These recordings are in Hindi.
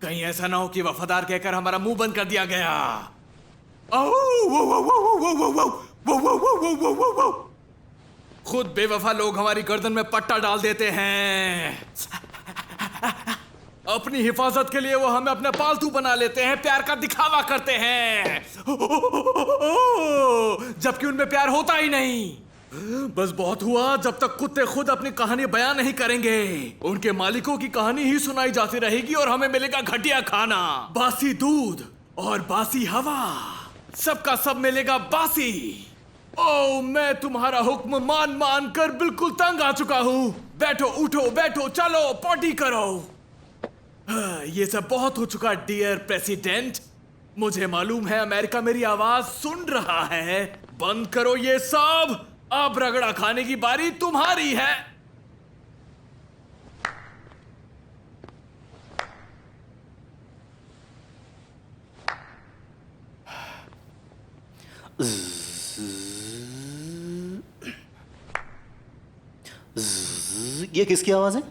कहीं ऐसा ना हो कि वफादार कहकर हमारा मुंह बंद कर दिया गया। आओ, वो, वो, वो, वो, वो, वो, वो, वो, वो, वो, वो, वो, वो, वो। खुद बेवफा लोग हमारी गर्दन में पट्टा डाल देते हैं। अपनी हिफाजत के लिए वो हमें अपने पालतू बना लेते हैं, प्यार का दिखावा करते हैं, जबकि उनमें प्यार होता ही नहीं। बस बहुत हुआ जब तक कुत्ते खुद अपनी कहानी बयान नहीं करेंगे। उनके मालिकों की कहानी ही सुनाई जाती रहेगी और हमें मिलेगा घटिया खाना, बासी दूध और बासी हवा। सबका सब मिलेगा बासी। ओ, मैं तुम्हारा हुक्म मान मान कर बिल्कुल तंग आ चुका हूँ। बैठो, उठो, बैठो, चलो पॉटी करो। ये सब बहुत हो चुका डियर प्रेसिडेंट। मुझे मालूम है अमेरिका मेरी आवाज सुन रहा है। बंद करो ये सब। अब रगड़ा खाने की बारी तुम्हारी है। ये किसकी आवाज है?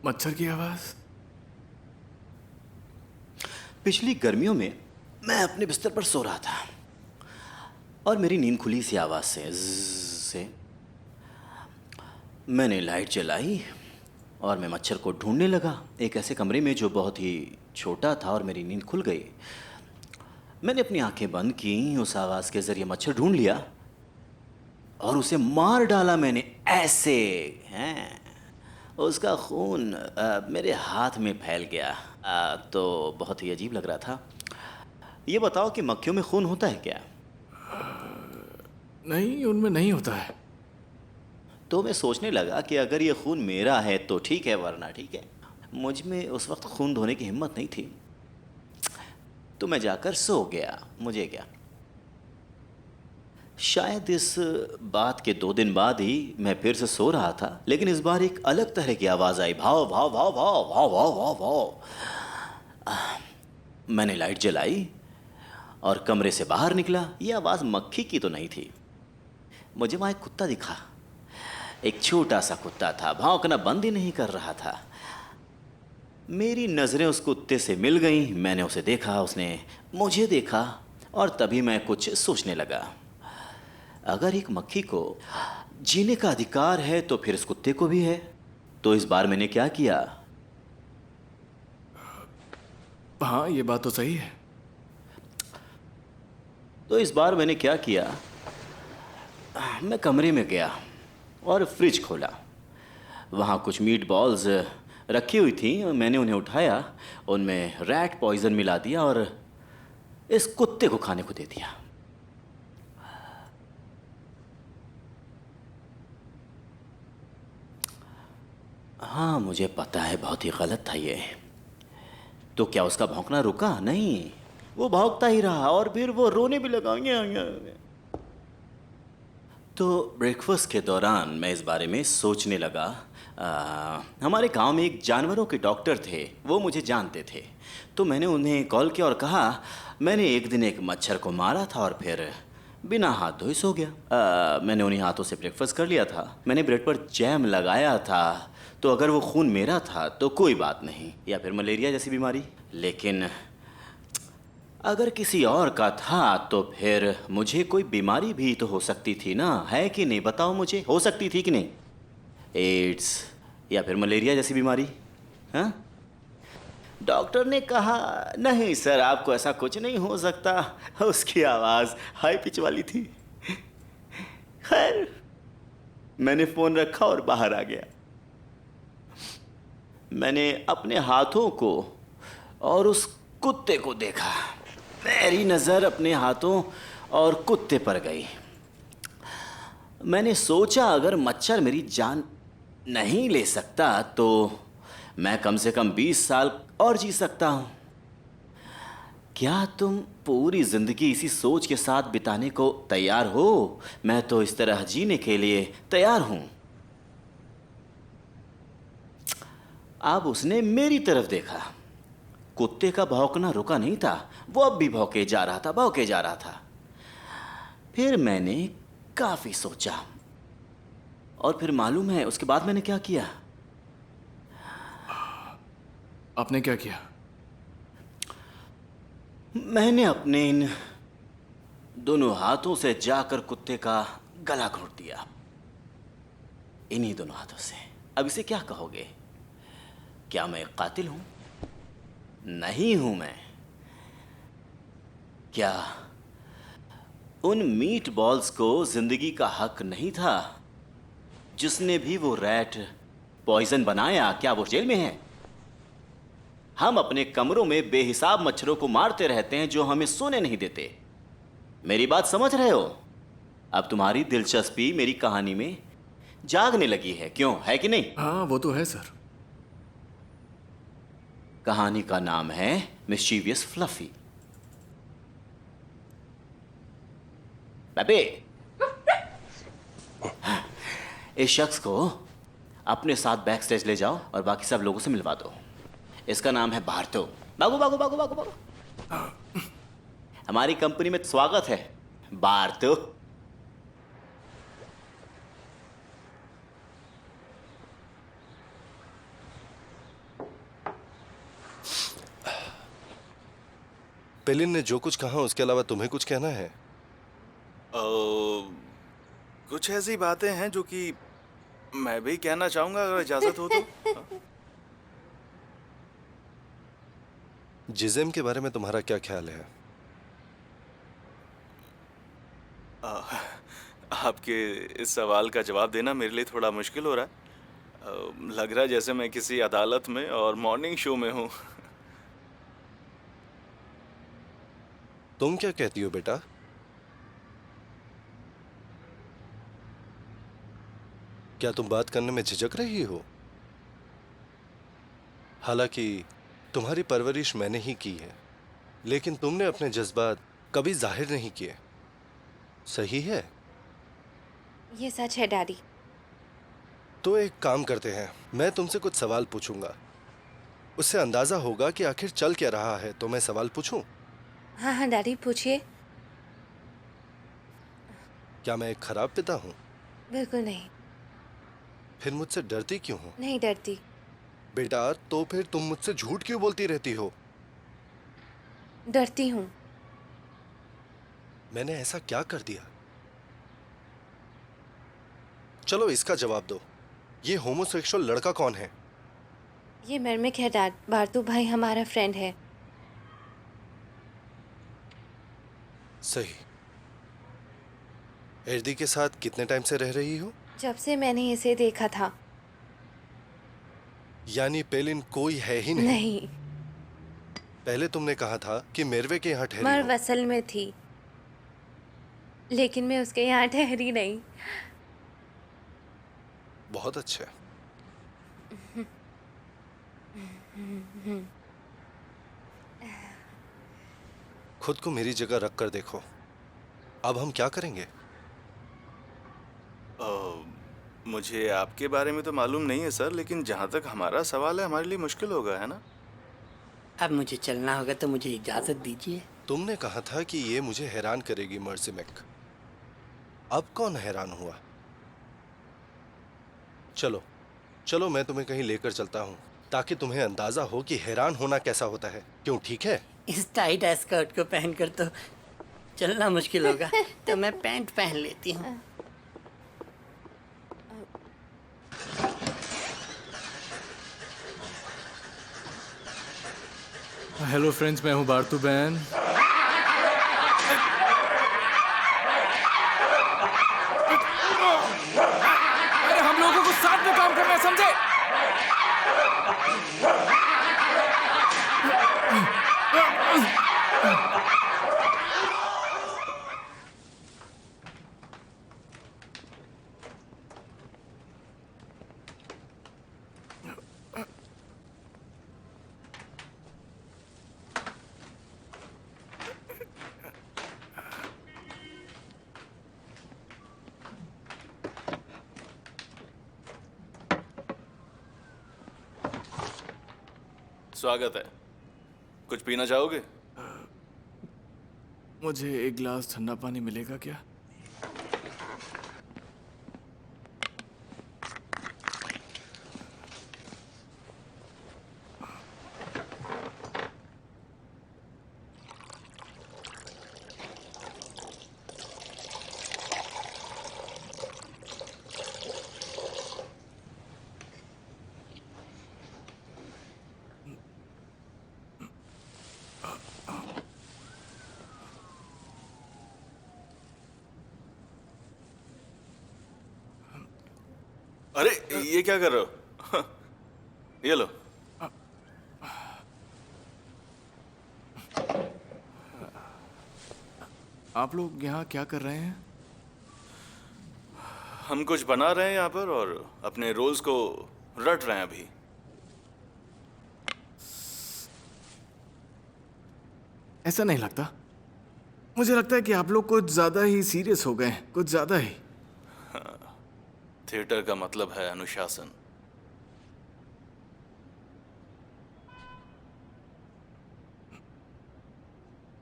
मच्छर की आवाज। पिछली गर्मियों में मैं अपने बिस्तर पर सो रहा था और मेरी नींद खुली इसी आवाज से। मैंने लाइट जलाई और मैं मच्छर को ढूंढने लगा एक ऐसे कमरे में जो बहुत ही छोटा था, और मेरी नींद खुल गई। मैंने अपनी आंखें बंद की, उस आवाज के जरिए मच्छर ढूंढ लिया और उसे मार डाला मैंने ऐसे हैं। उसका खून मेरे हाथ में फैल गया। तो बहुत ही अजीब लग रहा था। ये बताओ कि मक्खियों में खून होता है क्या? नहीं, उनमें नहीं होता है। तो मैं सोचने लगा कि अगर ये खून मेरा है तो ठीक है, वरना ठीक है। मुझ में उस वक्त खून धोने की हिम्मत नहीं थी, तो मैं जाकर सो गया। मुझे क्या, शायद इस बात के 2 दिन बाद ही मैं फिर से सो रहा था, लेकिन इस बार एक अलग तरह की आवाज़ आई। भाव भाव भाव भाव भाव भाव भाव भाव। मैंने लाइट जलाई और कमरे से बाहर निकला। ये आवाज़ मक्खी की तो नहीं थी। मुझे वहाँ एक कुत्ता दिखा। एक छोटा सा कुत्ता था, भौंकना बंद ही नहीं कर रहा था। मेरी नज़रें उस कुत्ते से मिल गईं। मैंने उसे देखा, उसने मुझे देखा, और तभी मैं कुछ सोचने लगा। अगर एक मक्खी को जीने का अधिकार है तो फिर इस कुत्ते को भी है। तो इस बार मैंने क्या किया? हाँ, ये बात तो सही है। तो इस बार मैंने क्या किया, मैं कमरे में गया और फ्रिज खोला। वहाँ कुछ मीट बॉल्स रखी हुई थी और मैंने उन्हें उठाया, उनमें रैट पॉइजन मिला दिया और इस कुत्ते को खाने को दे दिया। हाँ, मुझे पता है बहुत ही गलत था ये। तो क्या उसका भौंकना रुका? नहीं, वो भौंकता ही रहा और फिर वो रोने भी लगा। तो ब्रेकफास्ट के दौरान मैं इस बारे में सोचने लगा। हमारे गांव में एक जानवरों के डॉक्टर थे, वो मुझे जानते थे। तो मैंने उन्हें कॉल किया और कहा, मैंने एक दिन एक मच्छर को मारा था और फिर बिना हाथ धोए सो गया। मैंने उन्हीं हाथों से ब्रेकफास्ट कर लिया था। मैंने ब्रेड पर जैम लगाया था। तो अगर वो खून मेरा था तो कोई बात नहीं, या फिर मलेरिया जैसी बीमारी। लेकिन अगर किसी और का था तो फिर मुझे कोई बीमारी भी तो हो सकती थी ना, है कि नहीं? बताओ मुझे, हो सकती थी कि नहीं? एड्स या फिर मलेरिया जैसी बीमारी। हाँ, डॉक्टर ने कहा, नहीं सर, आपको ऐसा कुछ नहीं हो सकता। उसकी आवाज़ हाई पिच वाली थी। खैर, मैंने फ़ोन रखा और बाहर आ गया। मैंने अपने हाथों को और उस कुत्ते को देखा। मेरी नज़र अपने हाथों और कुत्ते पर गई। मैंने सोचा, अगर मच्छर मेरी जान नहीं ले सकता तो मैं कम से कम 20 साल और जी सकता हूँ। क्या तुम पूरी ज़िंदगी इसी सोच के साथ बिताने को तैयार हो? मैं तो इस तरह जीने के लिए तैयार हूँ। अब उसने मेरी तरफ देखा। कुत्ते का भौंकना रुका नहीं था, वो अब भी भौंके जा रहा था, भौंके जा रहा था। फिर मैंने काफ़ी सोचा और फिर मालूम है उसके बाद मैंने क्या किया? आपने क्या किया? मैंने अपने इन दोनों हाथों से जाकर कुत्ते का गला घोंट दिया। इन्हीं दोनों हाथों से। अब इसे क्या कहोगे? क्या मैं एक कातिल हूं? नहीं हूं मैं। क्या उन मीट बॉल्स को जिंदगी का हक नहीं था? जिसने भी वो रैट पॉइजन बनाया, क्या वो जेल में है? हम अपने कमरों में बेहिसाब मच्छरों को मारते रहते हैं जो हमें सोने नहीं देते। मेरी बात समझ रहे हो? अब तुम्हारी दिलचस्पी मेरी कहानी में जागने लगी है, क्यों? है कि नहीं? हाँ, वो तो है सर। कहानी का नाम है मिस्चीवियस फ्लफी। बेबे, इस शख्स को अपने साथ बैक स्टेज ले जाओ और बाकी सब लोगों से मिलवा दो। इसका नाम है बार्तो। भागो भागो भागो भागो भागो। हमारी कंपनी में स्वागत है बार्तो। पेलिन ने जो कुछ कहा उसके अलावा तुम्हें कुछ कहना है? कुछ ऐसी बातें हैं जो कि मैं भी कहना चाहूंगा, अगर इजाजत हो तो। जिजेम के बारे में तुम्हारा क्या ख्याल है? आपके इस सवाल का जवाब देना मेरे लिए थोड़ा मुश्किल हो रहा है। लग रहा है जैसे मैं किसी अदालत में और मॉर्निंग शो में हूँ। तुम क्या कहती हो बेटा? क्या तुम बात करने में झिझक रही हो? हालांकि तुम्हारी परवरिश मैंने ही की है, लेकिन तुमने अपने जज्बात कभी जाहिर नहीं किए। सही है? ये सच है डैडी। तो एक काम करते हैं, मैं तुमसे कुछ सवाल पूछूंगा, उससे अंदाजा होगा कि आखिर चल क्या रहा है। तो मैं सवाल पूछूं? हाँ हाँ डैडी पूछिए। क्या मैं एक खराब पिता हूं? बिल्कुल नहीं। फिर मुझसे डरती क्यों हो? नहीं डरती। बेटा, तो फिर तुम मुझसे झूठ क्यों बोलती रहती हो? डरती हूँ। मैंने ऐसा क्या कर दिया? चलो इसका जवाब दो, ये होमोसेक्सुअल लड़का कौन है? ये मर्मिक है डैड। बार्तू भाई हमारा फ्रेंड है। सही। एर्दी के साथ कितने टाइम से रह रही हो? जब से मैंने इसे देखा था। यानी पेलिन कोई है ही नहीं? नहीं। पहले तुमने कहा था कि मेरवे के यहाँ ठहरी मर हो। वसल में थी, लेकिन मैं उसके यहाँ ठहरी नहीं। बहुत अच्छा। खुद को मेरी जगह रख कर देखो। अब हम क्या करेंगे? मुझे आपके बारे में तो मालूम नहीं है सर, लेकिन जहाँ तक हमारा सवाल है, हमारे लिए मुश्किल होगा, है ना? अब मुझे चलना होगा, तो मुझे इजाज़त दीजिए। तुमने कहा था कि ये मुझे हैरान करेगी मर्सिमेक। अब कौन हैरान हुआ? चलो चलो, मैं तुम्हें कहीं लेकर चलता हूँ ताकि तुम्हें अंदाजा हो कि हैरान होना कैसा होता है। क्यों, ठीक है? इस टाइट स्कर्ट को पहनकर तो चलना मुश्किल होगा, तो मैं पैंट पहन लेती हूँ। हेलो फ्रेंड्स, मैं हूँ बार्तू बैन। अरे हम लोगों को साथ में काम करना है, समझे? स्वागत है। कुछ पीना चाहोगे? मुझे एक गिलास ठंडा पानी मिलेगा क्या? अरे ये क्या कर रहे हो? ये लो। आप लोग यहाँ क्या कर रहे हैं? हम कुछ बना रहे हैं यहाँ पर और अपने रोल्स को रट रहे हैं अभी। ऐसा नहीं लगता। मुझे लगता है कि आप लोग कुछ ज्यादा ही सीरियस हो गए हैं, कुछ ज्यादा ही। थिएटर का मतलब है अनुशासन।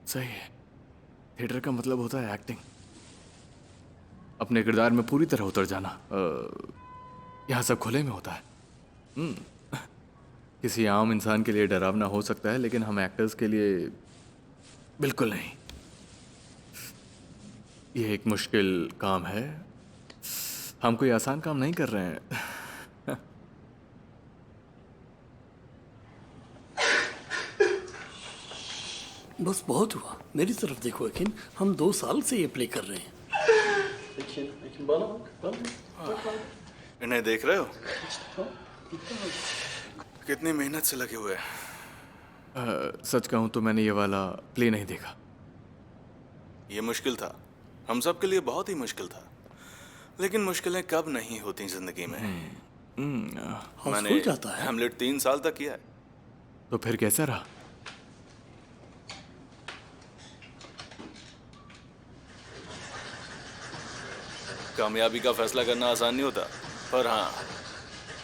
सही है। थिएटर का मतलब होता है एक्टिंग, अपने किरदार में पूरी तरह उतर जाना। यहाँ सब खुले में होता है। किसी आम इंसान के लिए डरावना हो सकता है, लेकिन हम एक्टर्स के लिए बिल्कुल नहीं। ये एक मुश्किल काम है, हम कोई आसान काम नहीं कर रहे हैं। बस बहुत हुआ, मेरी तरफ देखो अखिन, हम 2 साल से ये प्ले कर रहे हैं। इन्हें देख रहे हो? कितनी मेहनत से लगे हुए हैं। सच कहूं तो मैंने ये वाला प्ले नहीं देखा। ये मुश्किल था, हम सब के लिए बहुत ही मुश्किल था। लेकिन मुश्किलें कब नहीं होती जिंदगी में। मैंने जाता है। हैमलेट 3 साल तक किया है। तो फिर कैसा रहा? कामयाबी का फैसला करना आसान नहीं होता, पर हाँ,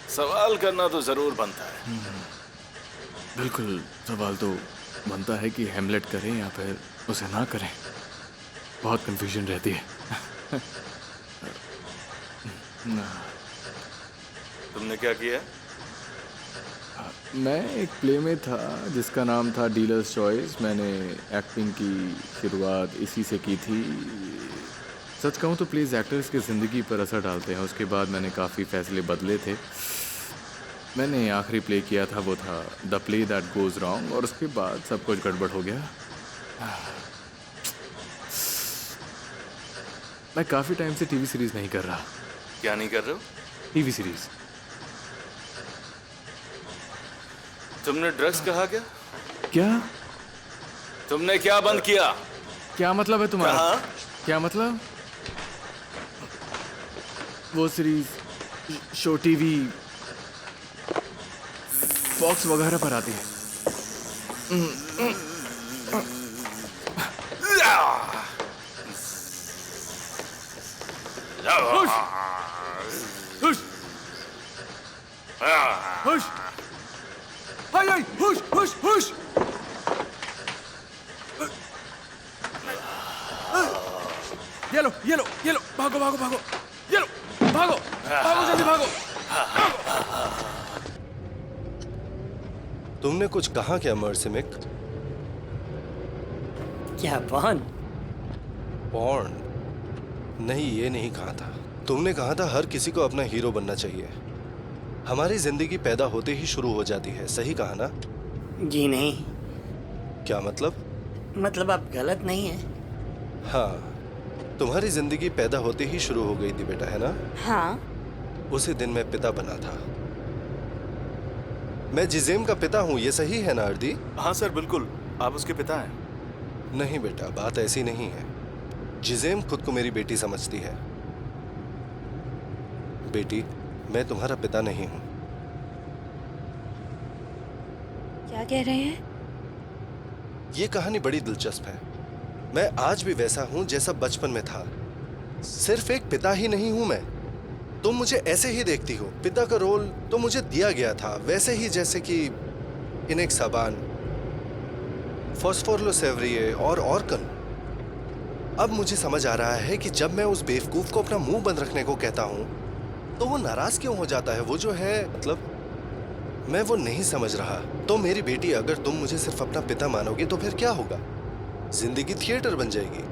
सवाल करना तो जरूर बनता है। बिल्कुल, सवाल तो बनता है कि हैमलेट करें या फिर उसे ना करें। बहुत कंफ्यूजन रहती है। तुमने क्या किया? मैं एक प्ले में था जिसका नाम था डीलर्स चॉइस। मैंने एक्टिंग की शुरुआत इसी से की थी। सच कहूँ तो प्लीज़ एक्टर्स की ज़िंदगी पर असर डालते हैं। उसके बाद मैंने काफ़ी फैसले बदले थे। मैंने आखिरी प्ले किया था, वो था the play that goes wrong, और उसके बाद सब कुछ गड़बड़ हो गया। मैं काफ़ी टाइम से टीवी सीरीज़ नहीं कर रहा। क्या नहीं कर रहे हो? TV series. तुमने ड्रग्स कहा क्या? क्या? तुमने क्या बंद किया? क्या मतलब है तुम्हारा? कहा? क्या मतलब? वो सीरीज शो टीवी फॉक्स वगैरह पर आती है। हुश! हुश! हुश! हाय हाय! हुश! हुश! हुश! ये लो, ये लो, ये लो! भागो, भागो, भागो! ये लो, भागो! भागो, जल्दी भागो! तुमने कुछ कहा क्या मर्सिमिक? क्या बॉन? पॉर्न? नहीं, ये नहीं कहा था। तुमने कहा था हर किसी को अपना हीरो बनना चाहिए। हमारी जिंदगी पैदा होते ही शुरू हो जाती है, सही कहा ना? जी नहीं। क्या मतलब? मतलब आप गलत नहीं हैं। हाँ, तुम्हारी जिंदगी पैदा होते ही शुरू हो गई थी बेटा, है ना? हाँ। उसी दिन मैं पिता बना था। मैं जिजेम का पिता हूँ, ये सही है ना अर्दी? हाँ सर, बिल्कुल, आप उसके पिता हैं। नहीं बेटा, बात ऐसी नहीं है। जिजेम खुद को मेरी बेटी समझती है। बेटी, मैं तुम्हारा पिता नहीं हूँ। क्या कह रहे हैं? ये कहानी बड़ी दिलचस्प है। मैं आज भी वैसा हूं जैसा बचपन में था। सिर्फ एक पिता ही नहीं हूं मैं। तुम मुझे ऐसे ही देखती हो। पिता का रोल तो मुझे दिया गया था, वैसे ही जैसे कि इनेक साबान, फॉस्फोरलो सेवरिये और ऑर्कन। अब मुझे समझ आ रहा है कि जब मैं उस बेवकूफ को अपना मुंह बंद रखने को कहता हूं तो वो नाराज क्यों हो जाता है। वो जो है, मतलब मैं वो नहीं समझ रहा। तो मेरी बेटी, अगर तुम मुझे सिर्फ अपना पिता मानोगे तो फिर क्या होगा? जिंदगी थिएटर बन जाएगी।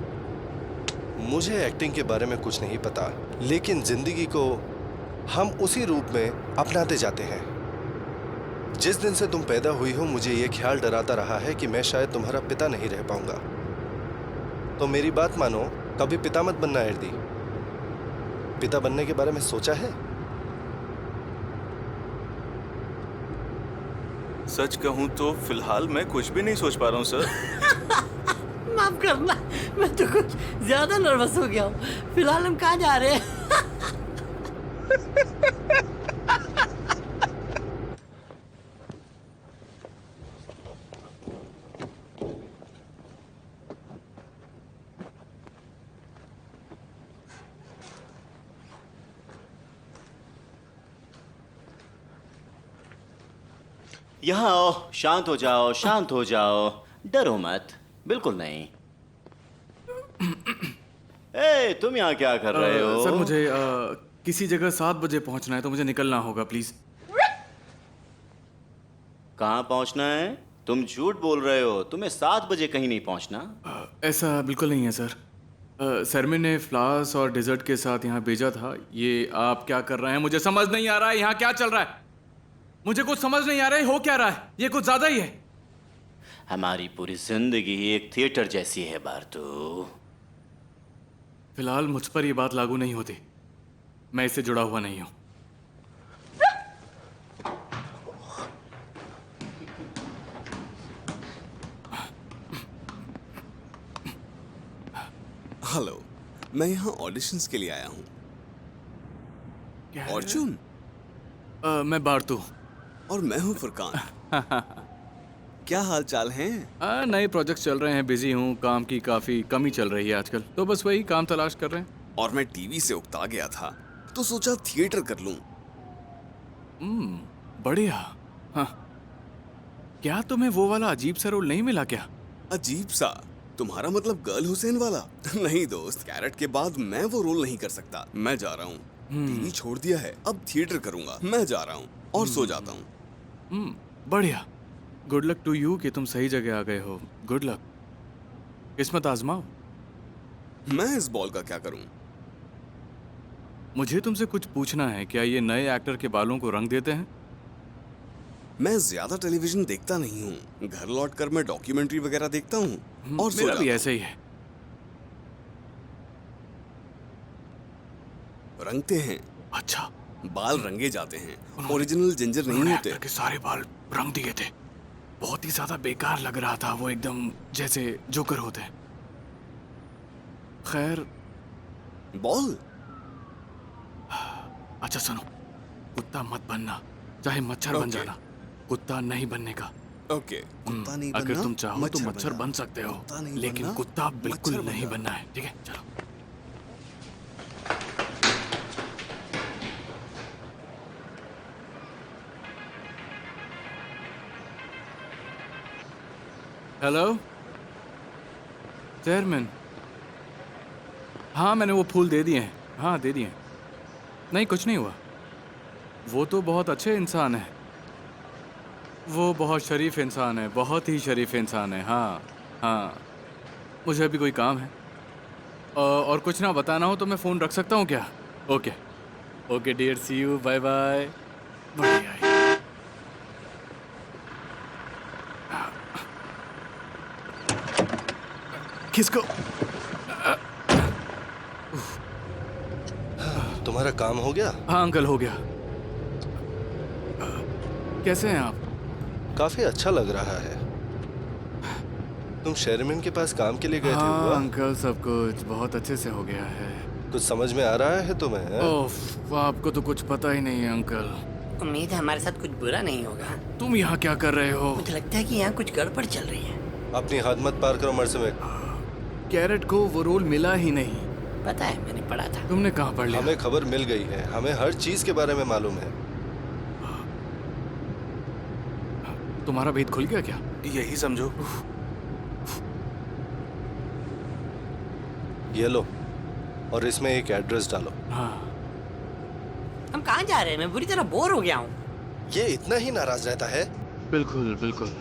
मुझे एक्टिंग के बारे में कुछ नहीं पता, लेकिन जिंदगी को हम उसी रूप में अपनाते जाते हैं। जिस दिन से तुम पैदा हुई हो, मुझे ये ख्याल डराता रहा है कि मैं शायद तुम्हारा पिता नहीं रह पाऊंगा। तो मेरी बात मानो, कभी पिता मत बनना एर्दी। पिता बनने के बारे में सोचा है? सच कहूं तो फिलहाल मैं कुछ भी नहीं सोच पा रहा हूं सर। माफ करना, मैं तो कुछ ज्यादा नर्वस हो गया हूँ। फिलहाल हम कहाँ जा रहे हैं? यहाँ आओ, शांत हो जाओ, शांत हो जाओ, डरो मत, बिल्कुल नहीं। ए, तुम यहाँ क्या कर रहे हो? सर मुझे किसी जगह 7 बजे पहुंचना है तो मुझे निकलना होगा प्लीज। कहाँ पहुँचना है? तुम झूठ बोल रहे हो, तुम्हें 7 बजे कहीं नहीं पहुँचना। ऐसा बिल्कुल नहीं है सर। सरमिन ने फ्लावर्स और डेजर्ट के साथ यहाँ भेजा था। ये आप क्या कर रहे हैं? मुझे समझ नहीं आ रहा है यहाँ क्या चल रहा है। मुझे कुछ समझ नहीं आ रहा है, हो क्या रहा है? ये कुछ ज्यादा ही है। हमारी पूरी जिंदगी एक थिएटर जैसी है बार्तू। फिलहाल मुझ पर ये बात लागू नहीं होती। मैं इससे जुड़ा हुआ नहीं हूं। हेलो, मैं यहाँ ऑडिशंस के लिए आया हूँ। क्या है? अर्जुन मैं बार्तू। और मैं हूँ फुरकान। क्या हाल चाल हैं? नए प्रोजेक्ट चल रहे हैं, बिजी हूँ। काम की काफी कमी चल रही है आजकल, तो बस वही काम तलाश कर रहे हैं। और मैं टीवी से उकता गया था तो सोचा थिएटर कर लूं। बढ़िया। हाँ, क्या तुम्हें वो वाला अजीब सा रोल नहीं मिला क्या? अजीब सा? तुम्हारा मतलब गर्ल हुसैन वाला? नहीं दोस्त, कैरेट के बाद मैं वो रोल नहीं कर सकता। मैं जा रहा हूँ, टीवी छोड़ दिया है, अब थिएटर करूंगा। मैं जा रहा हूँ और सो जाता हूँ। बढ़िया। गुड लक टू यू कि तुम सही जगह आ गए हो। गुड लक, किस्मत आजमाओ। मैं इस बॉल का क्या करूं? मुझे तुमसे कुछ पूछना है। क्या ये नए एक्टर के बालों को रंग देते हैं? मैं ज्यादा टेलीविजन देखता नहीं हूँ। घर लौटकर मैं डॉक्यूमेंट्री वगैरह देखता हूँ और सो मेरा जाता भी हूँ। ऐसा ही है। रंगते हैं, अच्छा, बाल रंगे जाते हैं, ओरिजिनल जिंजर नहीं उन्होंने होते। एक्टर के सारे बाल रंग दिए थे। बहुत ही ज्यादा बेकार लग रहा था वो, एकदम जैसे जोकर होते हैं। खैर, बॉल अच्छा सुनो, कुत्ता मत बनना, चाहे मच्छर बन Okay. जाना। कुत्ता नहीं बनने का। ओके। कुत्ता नहीं अगर बनना, तुम चाहो तो मच्छर बनना। बन सकते हो, कुत्ता नहीं लेकिन बनना, कुत्ता बिल्कुल मच्छर नहीं बनना। बनना है। ठीक है, चलो। Hello chairman. हाँ, मैंने वो फूल दे दिए हैं। हाँ, दे दिए हैं। नहीं, कुछ नहीं हुआ। वो तो बहुत अच्छे इंसान है। वो बहुत शरीफ इंसान है, बहुत ही शरीफ इंसान है। हाँ हाँ, मुझे अभी कोई काम है और कुछ ना बताना हो तो मैं फ़ोन रख सकता हूँ क्या? Okay okay dear, see you, bye bye. बढ़िया है। किसको? तुम्हारा काम हो गया? हाँ अंकल, हो गया। कैसे हैं आप? काफी अच्छा लग रहा है। तुम शेरमिन के पास काम के लिए गए थे? हाँ हुआ? अंकल, सब कुछ बहुत अच्छे से हो गया है। कुछ समझ में आ रहा है तुम्हें? हैं? ओफ, आपको तो कुछ पता ही नहीं है अंकल। उम्मीद है हमारे साथ कुछ बुरा नहीं होगा। तुम यहाँ क्या कर रहे हो? मुझे लगता है कि यहाँ कुछ गड़बड़ चल रही है। अपनी हद मत पार करो मर्समिक। कैरेट को वो रोल मिला ही नहीं। पता है, मैंने पढ़ा था। तुमने कहाँ पढ़ लिया? हमें खबर मिल गई है, हमें हर चीज के बारे में मालूम है। तुम्हारा भेद खुल गया क्या? यही समझो। ये लो, और इसमें एक एड्रेस डालो। हाँ, हम कहाँ जा रहे हैं? मैं बुरी तरह बोर हो गया हूँ। ये इतना ही नाराज रहता है? बिल्कुल बिल्कुल।